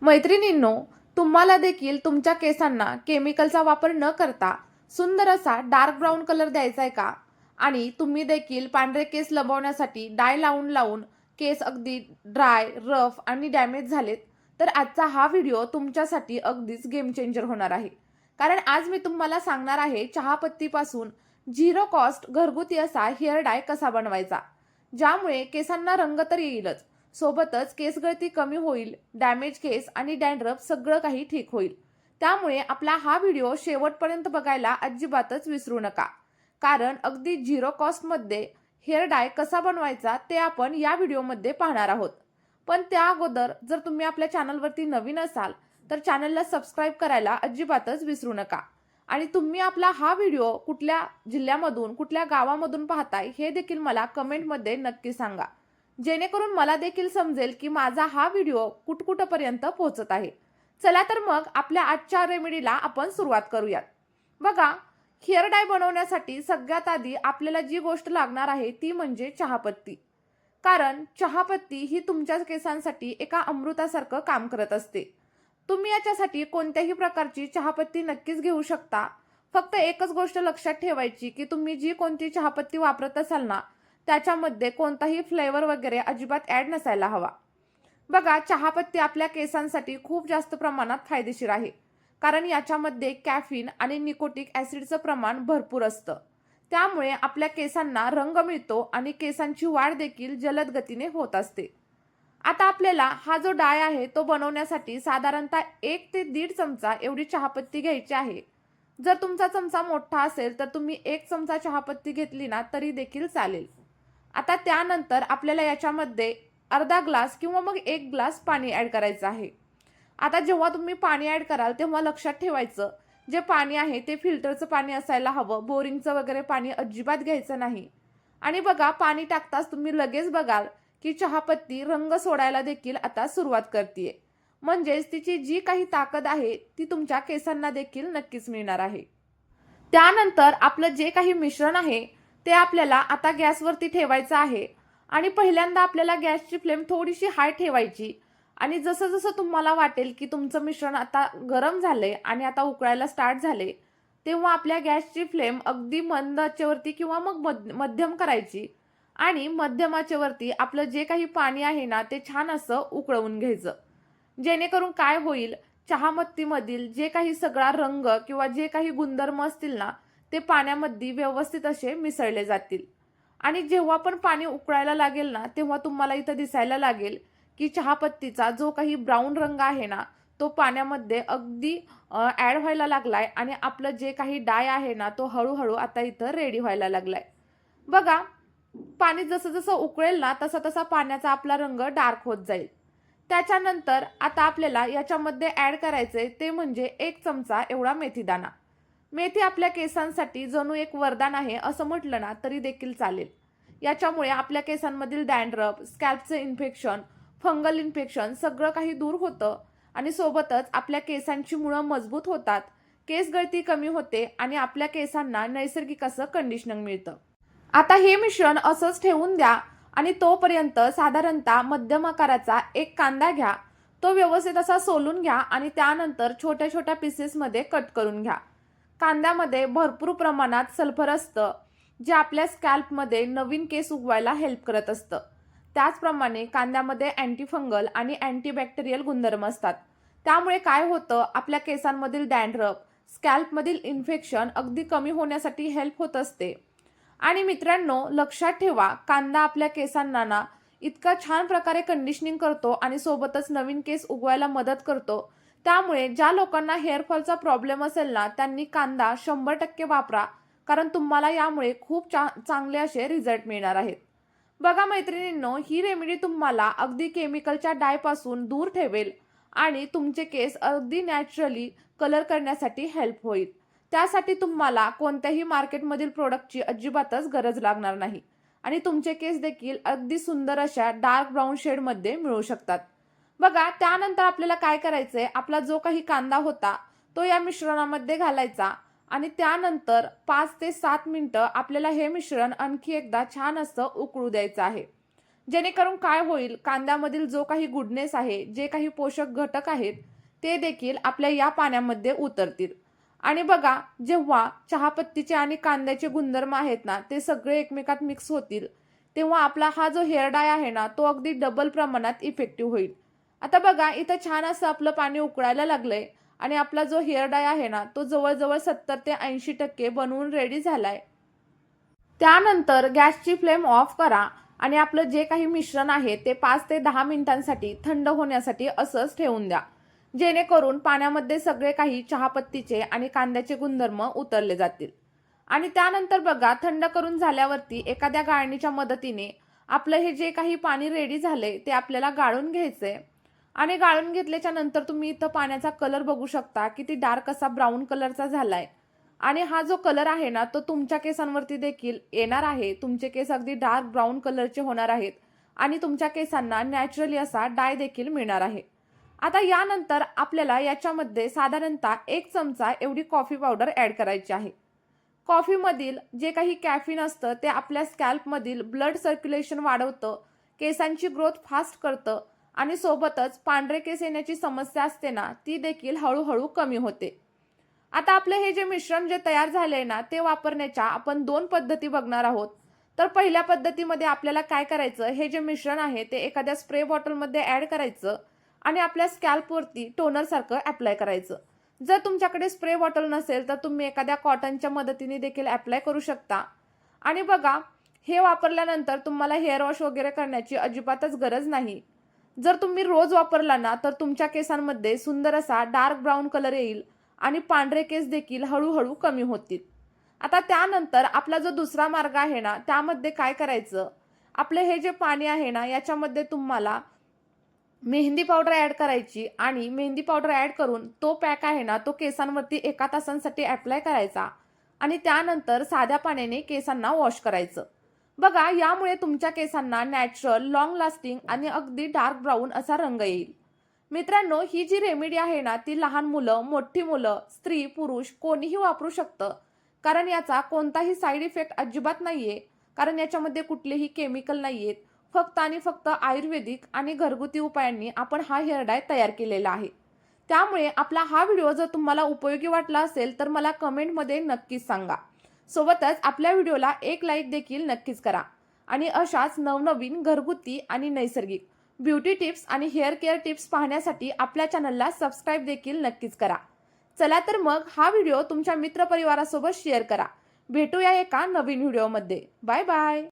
मैत्रिणींनो, तुम्हाला देखील तुमच्या केसांना केमिकलचा वापर न करता सुंदर असा डार्क ब्राऊन कलर द्यायचा आहे का? आणि तुम्ही देखील पांढरे केस लंबवण्यासाठी डाय लावून लावून केस अगदी ड्राय, रफ आणि डॅमेज झालेत, तर आजचा हा व्हिडिओ तुमच्यासाठी अगदीच गेम चेंजर होणार आहे. कारण आज मी तुम्हाला सांगणार आहे चहापत्तीपासून झिरो कॉस्ट घरगुती असा हेअर डाय कसा बनवायचा, ज्यामुळे केसांना रंग तर येईलच, सोबतच केस गळती कमी होईल, डॅमेज केस आणि डॅन्ड्रफ सगळं काही ठीक होईल. त्यामुळे आपला हा व्हिडिओ शेवटपर्यंत बघायला अजिबातच विसरू नका. कारण अगदी झिरो कॉस्टमध्ये हेअर डाय कसा बनवायचा ते आपण या व्हिडिओमध्ये पाहणार आहोत. पण त्या अगोदर जर तुम्ही आपल्या चॅनलवरती नवीन असाल तर चॅनलला सबस्क्राईब करायला अजिबातच विसरू नका. आणि तुम्ही आपला हा व्हिडिओ कुठल्या जिल्ह्यामधून, कुठल्या गावामधून पाहताय हे देखील मला कमेंटमध्ये नक्की सांगा, जेणेकरून मला देखील समजेल की माझा हा व्हिडिओ कुठकुठपर्यंत पोहोचत आहे. चला तर मग आपल्या आजच्या रेमेडीला आपण सुरुवात करूयात. बघा, हेअर डाय बनवण्यासाठी सगळ्यात आधी आपल्याला जी गोष्ट लागणार आहे ती म्हणजे चहापत्ती. कारण चहापत्ती ही तुमच्या केसांसाठी एका अमृतासारखं काम करत असते. तुम्ही याच्यासाठी कोणत्याही प्रकारची चहापत्ती नक्कीच घेऊ शकता. फक्त एकच गोष्ट लक्षात ठेवायची की तुम्ही जी कोणती चहापत्ती वापरत असाल ना, त्याच्यामध्ये कोणताही फ्लेवर वगैरे अजिबात ॲड नसायला हवा. बघा, चहापत्ती आपल्या केसांसाठी खूप जास्त प्रमाणात फायदेशीर आहे. कारण याच्यामध्ये कॅफीन आणि निकोटिक ॲसिडचं प्रमाण भरपूर असतं. त्यामुळे आपल्या केसांना रंग मिळतो आणि केसांची वाढ देखील जलद गतीने होत असते. आता आपल्याला हा जो डाय आहे तो बनवण्यासाठी साधारणतः 1 ते 1.5 चमचा एवढी चहापत्ती घ्यायची आहे. जर तुमचा चमचा मोठा असेल तर तुम्ही 1 चमचा चहापत्ती घेतली ना तरी देखील चालेल. आता त्यानंतर आपल्याला याच्यामध्ये अर्धा ग्लास किंवा मग 1 ग्लास पाणी ॲड करायचं आहे. आता जेव्हा तुम्ही पाणी ॲड कराल तेव्हा लक्षात ठेवायचं, जे पाणी आहे ते फिल्टरचं पाणी असायला हवं, बोरिंगचं वगैरे पाणी अजिबात घ्यायचं नाही. आणि बघा, पाणी टाकताच तुम्ही लगेच बघाल की चहापत्ती रंग सोडायला देखील आता सुरुवात करतीये. म्हणजेच तिची जी काही ताकद आहे ती तुमच्या केसांना देखील नक्कीच मिळणार आहे. त्यानंतर आपलं जे काही मिश्रण आहे ते आपल्याला आता गॅसवरती ठेवायचं आहे. आणि पहिल्यांदा आपल्याला गॅसची फ्लेम थोडीशी हाय ठेवायची. आणि जसं जसं तुम्हाला वाटेल की तुमचं मिश्रण आता गरम झालंय आणि आता उकळायला स्टार्ट झाले, तेव्हा आपल्या गॅसची फ्लेम अगदी मंद आचेवरती किंवा मग मध्यम करायची. आणि मध्यम आचेवरती आपलं जे काही पाणी आहे ना ते छान असं उकळवून घ्यायचं. जेणेकरून काय होईल, चहापत्तीमधील जे काही सगळा रंग किंवा जे काही गुणधर्म असतील ना ते पाण्यामध्ये व्यवस्थित असे मिसळले जातील. आणि जेव्हा पण पाणी उकळायला लागेल ना तेव्हा तुम्हाला इथं दिसायला लागेल की चहापत्तीचा जो काही ब्राऊन रंग आहे ना तो पाण्यामध्ये अगदी ॲड व्हायला लागलाय आणि आपलं जे काही डाय आहे ना तो हळूहळू आता इथं रेडी व्हायला लागलाय. बघा, पाणी जसं जसं उकळेल ना तसा तसा पाण्याचा आपला रंग डार्क होत जाईल. त्याच्यानंतर आता आपल्याला याच्यामध्ये ॲड करायचे ते म्हणजे 1 चमचा एवढा मेथीदाणा. मेथी आपल्या केसांसाठी जणू एक वरदान आहे असं म्हटलं ना तरी देखील चालेल. याच्यामुळे आपल्या केसांमधील डॅन्ड्रफ, स्कॅल्पचे इन्फेक्शन, फंगल इन्फेक्शन सगळं काही दूर होतं. आणि सोबतच आपल्या केसांची मुळं मजबूत होतात, केस गळती कमी होते आणि आपल्या केसांना नैसर्गिक असं कंडिशनिंग मिळतं. आता हे मिश्रण असंच ठेवून द्या. आणि तोपर्यंत साधारणतः मध्यम आकाराचा एक कांदा घ्या. तो व्यवस्थित असा सोलून घ्या आणि त्यानंतर छोट्या छोट्या पीसेसमध्ये कट करून घ्या. कांद्यामध्ये भरपूर प्रमाणात सल्फर असतं, जे आपल्या स्कॅल्पमध्ये नवीन केस उगवायला हेल्प करत असतं. त्याचप्रमाणे कांद्यामध्ये अँटीफंगल आणि अँटीबॅक्टेरियल गुणधर्म असतात. त्यामुळे काय होतं, आपल्या केसांमधील डॅन्ड्रफ, स्कॅल्पमधील इन्फेक्शन अगदी कमी होण्यासाठी हेल्प होत असते. आणि मित्रांनो, लक्षात ठेवा, कांदा आपल्या केसांना ना इतका छान प्रकारे कंडिशनिंग करतो आणि सोबतच नवीन केस उगवायला मदत करतो. त्यामुळे ज्या लोकांना हेअरफॉलचा प्रॉब्लेम असेल ना त्यांनी कांदा 100% वापरा. कारण तुम्हाला यामुळे खूप चांगले असे रिझल्ट मिळणार आहेत. बघा मैत्रिणींनो, ही रेमेडी तुम्हाला अगदी केमिकलच्या डायपासून दूर ठेवेल आणि तुमचे केस अगदी नॅचरली कलर करण्यासाठी हेल्प होईल. त्यासाठी तुम्हाला कोणत्याही मार्केटमधील प्रोडक्टची अजिबातच गरज लागणार नाही. आणि तुमचे केस देखील अगदी सुंदर अशा डार्क ब्राऊन शेडमध्ये मिळू शकतात. बघा, त्यानंतर आपल्याला काय करायचंय, आपला जो काही कांदा होता तो या मिश्रणामध्ये घालायचा. आणि त्यानंतर 5 ते 7 मिनिटं आपल्याला हे मिश्रण आणखी एकदा छान असं उकळू द्यायचं आहे. जेणेकरून काय होईल, कांद्यामधील जो काही गुडनेस आहे, जे काही पोषक घटक आहेत, ते देखील आपल्या या पाण्यामध्ये उतरतील. आणि बघा, जेव्हा चहापत्तीचे आणि कांद्याचे गुणधर्म आहेत ना, ते सगळे एकमेकात मिक्स होतील, तेव्हा आपला हा जो हेअर डाय आहे ना, तो अगदी डबल प्रमाणात इफेक्टिव्ह होईल. आता बघा, इथं छान असं आपलं पाणी उकळायला लागलंय आणि आपला जो हेअर डाय आहे ना, तो जवळ-जवळ 70 ते 80% बनवून रेडी झालाय. त्यानंतर गॅसची फ्लेम ऑफ करा आणि आपलं जे काही मिश्रण आहे ते 5 ते 10 मिनिटांसाठी थंड होण्यासाठी असंच ठेवून द्या. जेणेकरून पाण्यामध्ये सगळे काही चहापत्तीचे आणि कांद्याचे गुणधर्म उतरले जातील. आणि त्यानंतर बघा, थंड करून झाल्यावरती एखाद्या गाळणीच्या मदतीने आपलं हे जे काही पाणी रेडी झालंय ते आपल्याला गाळून घ्यायचंय. आणि गाळून घेतल्याच्या नंतर तुम्ही इथं पाण्याचा कलर बघू शकता, किती डार्क असा ब्राऊन कलरचा झालाय. आणि हा जो कलर आहे ना, तो तुमच्या केसांवरती देखील येणार आहे. तुमचे केस अगदी डार्क ब्राऊन कलरचे होणार आहेत आणि तुमच्या केसांना नॅचरली असा डाय देखील मिळणार आहे. आता यानंतर आपल्याला याच्यामध्ये साधारणतः 1 चमचा एवढी कॉफी पावडर ॲड करायची आहे. कॉफीमधील जे काही कॅफीन असतं ते आपल्या स्कॅल्पमधील ब्लड सर्क्युलेशन वाढवतं, केसांची ग्रोथ फास्ट करतं आणि सोबतच पांढरे केस येण्याची समस्या असते ना, ती देखील हळूहळू कमी होते. आता आपलं हे जे मिश्रण जे तयार झालंय ना, ते वापरण्याच्या आपण 2 पद्धती बघणार आहोत. तर पहिल्या पद्धतीमध्ये आपल्याला काय करायचं, हे जे मिश्रण आहे ते एखाद्या स्प्रे बॉटलमध्ये ॲड करायचं आणि आपल्या स्कॅल्पवरती टोनरसारखं ॲप्लाय करायचं. जर तुमच्याकडे स्प्रे बॉटल नसेल तर तुम्ही एखाद्या कॉटनच्या मदतीने देखील ॲप्लाय करू शकता. आणि बघा, हे वापरल्यानंतर तुम्हाला हेअर वॉश वगैरे करण्याची अजिबातच गरज नाही. जर तुम्ही रोज वापरला ना, तर तुमच्या केसांमध्ये सुंदर असा डार्क ब्राऊन कलर येईल आणि पांढरे केस देखील हळूहळू कमी होतील. आता त्यानंतर आपला जो दुसरा मार्ग आहे ना, त्यामध्ये काय करायचं, आपलं हे जे पाणी आहे ना, याच्यामध्ये तुम्हाला मेहंदी पावडर ॲड करायची आणि मेहंदी पावडर ॲड करून तो पॅक आहे ना, तो केसांवरती 1 तासांसाठी ॲप्लाय करायचा आणि त्यानंतर साध्या पाण्याने केसांना वॉश करायचं. बघा, यामुळे तुमच्या केसांना नॅचरल, लाँग लास्टिंग आणि अगदी डार्क ब्राऊन असा रंग येईल. मित्रांनो, ही जी रेमेडी आहे ना, ती लहान मुलं, मोठी मुलं, स्त्री, पुरुष कोणीही वापरू शकतं. कारण याचा कोणताही साईड इफेक्ट अजिबात नाहीये. कारण याच्यामध्ये कुठलेही केमिकल नाहीयेत. फक्त आणि फक्त आयुर्वेदिक आणि घरगुती उपायांनी आपण हा हेअर डाय तयार केलेला आहे. त्यामुळे आपला हा व्हिडिओ जर तुम्हाला उपयोगी वाटला असेल तर मला कमेंटमध्ये नक्कीच सांगा. सोबतच आपल्या व्हिडिओला एक लाईक देखील नक्कीच करा. आणि अशाच नवनवीन घरगुती आणि नैसर्गिक ब्युटी टिप्स आणि हेअर केअर टिप्स पाहण्यासाठी आपल्या चॅनलला सबस्क्राईब देखील नक्कीच करा. चला तर मग हा व्हिडिओ तुमच्या मित्रपरिवारासोबत शेअर करा. भेटूया एका नवीन व्हिडिओमध्ये. Bye bye.